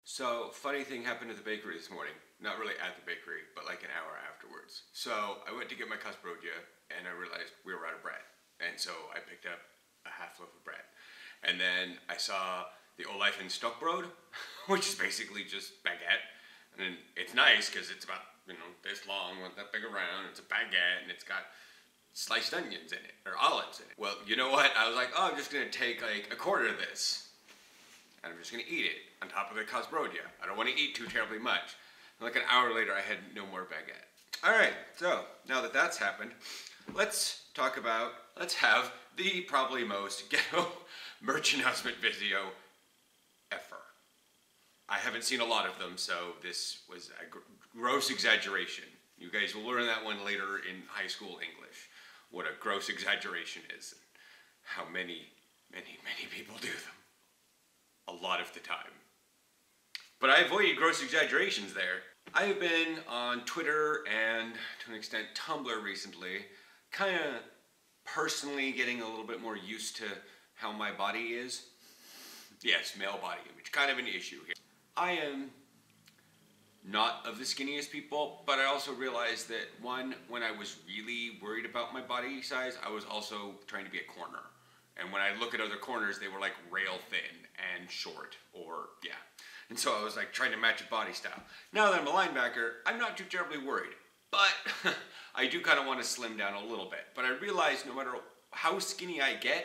So, funny thing happened at the bakery this morning. Not really at the bakery, but like an hour afterwards. So, I went to get my cusbrodia, and I realized we were out of bread. And so, I picked up a half loaf of bread. And then I saw the Olife and Stockbrod, which is basically just baguette. And it's nice because it's about, this long, with that big around. It's a baguette, and it's got sliced onions in it, or olives in it. Well, you know what? I was like, oh, I'm just gonna take like a quarter of this. And I'm just gonna eat it on top of the cosbrodia. I don't want to eat too terribly much. And like an hour later, I had no more baguette. All right, so now that that's happened, let's have the probably most ghetto merch announcement video ever. I haven't seen a lot of them, so this was a gross exaggeration. You guys will learn that one later in high school English, what a gross exaggeration is, and how many people do them. A lot of the time. But I avoided gross exaggerations there. I have been on Twitter and, to an extent, Tumblr recently, kind of personally getting a little bit more used to how my body is. Yes, male body image, kind of an issue here. I am not of the skinniest people, but I also realized that, one, when I was really worried about my body size, I was also trying to be a corner. And when I look at other corners, they were like rail thin and short, or yeah. And so I was like trying to match a body style. Now that I'm a linebacker, I'm not too terribly worried. But I do kind of want to slim down a little bit. But I realize no matter how skinny I get,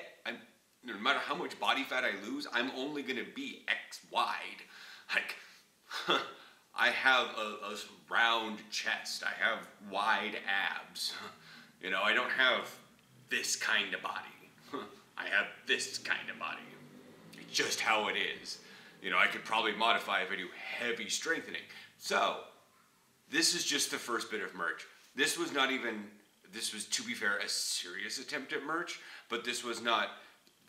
no matter how much body fat I lose, I'm only going to be X wide. Like, I have a round chest. I have wide abs. I don't have this kind of body. I have this kind of body. It's just how it is. I could probably modify if I do heavy strengthening. So, this is just the first bit of merch. This was, to be fair, a serious attempt at merch, but this was not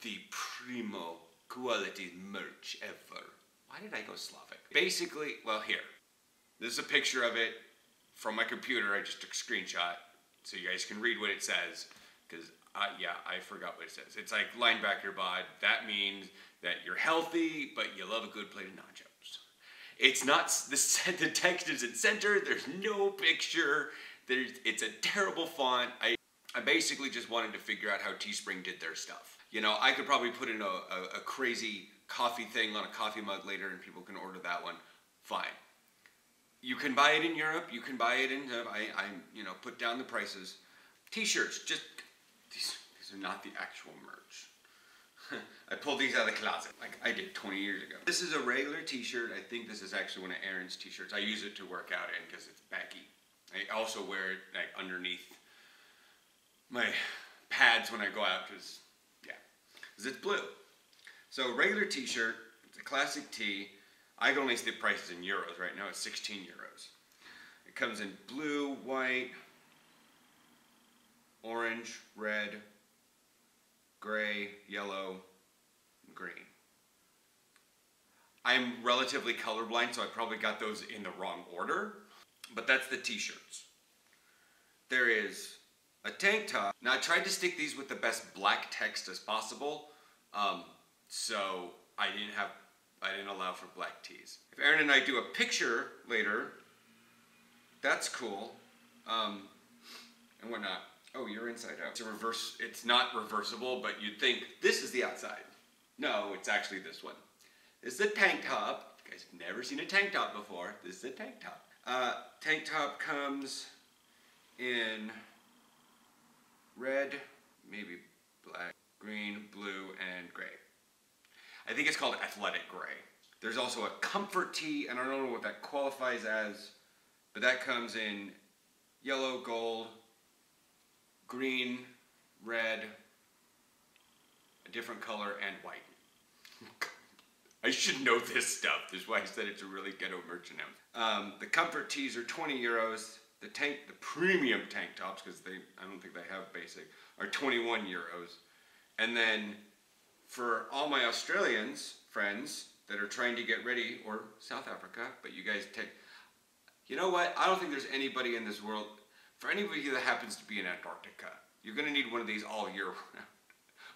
the primo quality merch ever. Why did I go Slavic? Basically, well, here. This is a picture of it from my computer. I just took a screenshot so you guys can read what it says, because I forgot what it says. It's like linebacker bod. That means that you're healthy, but you love a good plate of nachos. It's not, the text isn't centered. There's no picture. It's a terrible font. I basically just wanted to figure out how Teespring did their stuff. I could probably put in a crazy coffee thing on a coffee mug later and people can order that one. Fine. You can buy it in Europe. You can buy it in, I put down the prices. T-shirts, just, these are not the actual merch. I pulled these out of the closet like I did 20 years ago. This is a regular t-shirt. I think this is actually one of Aaron's t-shirts. I use it to work out in because it's baggy. I also wear it like underneath my pads when I go out because it's blue. So regular t-shirt, it's a classic tee. I can only see the prices in euros. Right now it's 16 euros. It comes in blue, white, orange, red, gray, yellow, and green. I'm relatively colorblind, so I probably got those in the wrong order, but that's the t-shirts. There is a tank top. Now I tried to stick these with the best black text as possible, so I didn't allow for black tees. If Aaron and I do a picture later, that's cool, and whatnot. Oh, you're inside out. It's not reversible, but you'd think this is the outside. No, it's actually this one. This is a tank top. You guys have never seen a tank top before. This is a tank top. Tank top comes in red, maybe black, green, blue, and gray. I think it's called athletic gray. There's also a comfort tee, and I don't know what that qualifies as, but that comes in yellow, gold, green, red, a different color, and white. I should know this stuff. That's why I said it's a really ghetto merch announcement. The comfort tees are 20 euros. The premium tank tops, because I don't think they have basic, are 21 euros. And then for all my Australians friends that are trying to get ready, or South Africa, but you guys you know what? I don't think there's anybody in this world, for anybody that happens to be in Antarctica, you're going to need one of these all year round.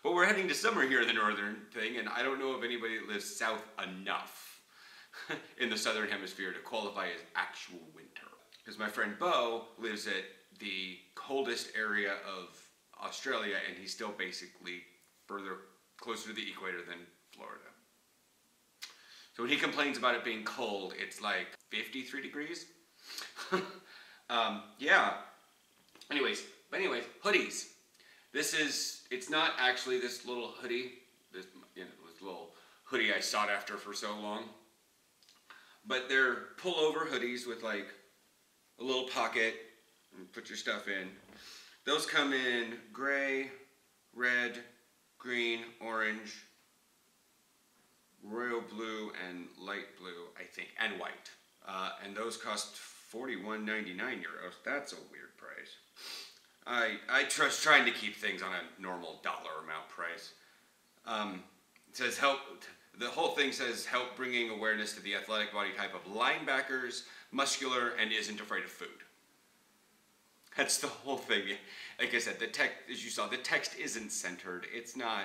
But we're heading to summer here in the northern thing, and I don't know of anybody that lives south enough in the southern hemisphere to qualify as actual winter. Because my friend Bo lives at the coldest area of Australia, and he's still basically closer to the equator than Florida. So when he complains about it being cold, it's like 53 degrees. Yeah. Anyways, hoodies. It's not actually this little hoodie, this little hoodie I sought after for so long. But they're pullover hoodies with like a little pocket and put your stuff in. Those come in gray, red, green, orange, royal blue, and light blue, I think, and white. And those cost €41.99. That's a weird price. I trust trying to keep things on a normal dollar amount price. It says help. The whole thing says help bringing awareness to the athletic body type of linebackers, muscular, and isn't afraid of food. That's the whole thing. Like I said, the text, as you saw, the text isn't centered. It's not.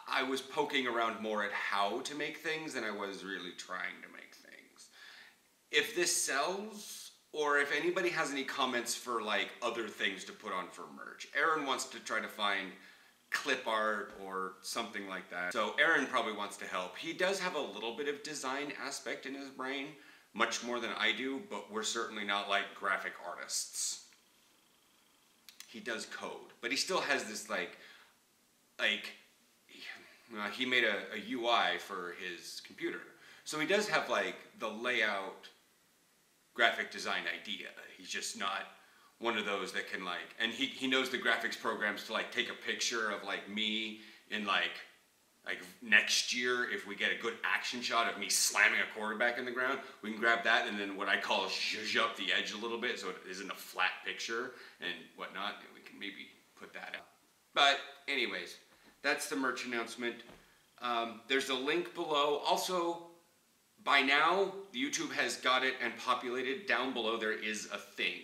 I was poking around more at how to make things than I was really trying to make things. If this sells, or if anybody has any comments for like other things to put on for merch, Aaron wants to try to find clip art or something like that. So Aaron probably wants to help. He does have a little bit of design aspect in his brain, much more than I do, but we're certainly not like graphic artists. He does code, but he still has this he made a UI for his computer. So he does have like the layout graphic design idea. He's just not one of those that can like, and he knows the graphics programs to like take a picture of like me in like next year, if we get a good action shot of me slamming a quarterback in the ground, we can grab that and then what I call zhuzh up the edge a little bit so it isn't a flat picture and whatnot, and we can maybe put that out. But anyways, that's the merch announcement. There's a link below. Also, by now, YouTube has got it and populated. Down below there is a thing.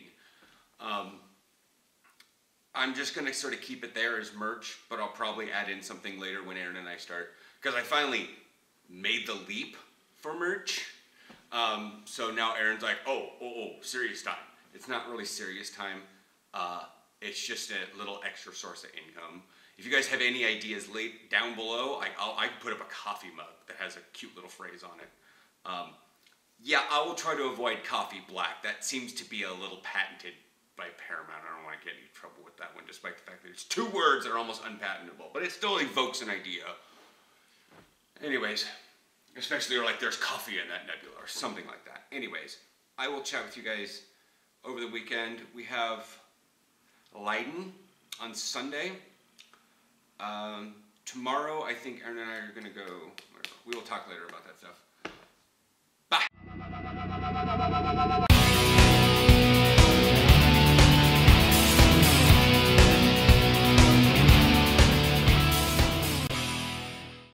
I'm just going to sort of keep it there as merch, but I'll probably add in something later when Aaron and I start. Because I finally made the leap for merch. So now Aaron's like, oh, serious time. It's not really serious time. It's just a little extra source of income. If you guys have any ideas down below, I can put up a coffee mug that has a cute little phrase on it. Yeah, I will try to avoid coffee black. That seems to be a little patented by Paramount. I don't want to get in trouble with that one, despite the fact that it's 2 words that are almost unpatentable. But it still evokes an idea. Anyways, especially like there's coffee in that nebula or something like that. Anyways, I will chat with you guys over the weekend. We have Leiden on Sunday. Tomorrow, I think Aaron and I are going to go. We will talk later about that stuff.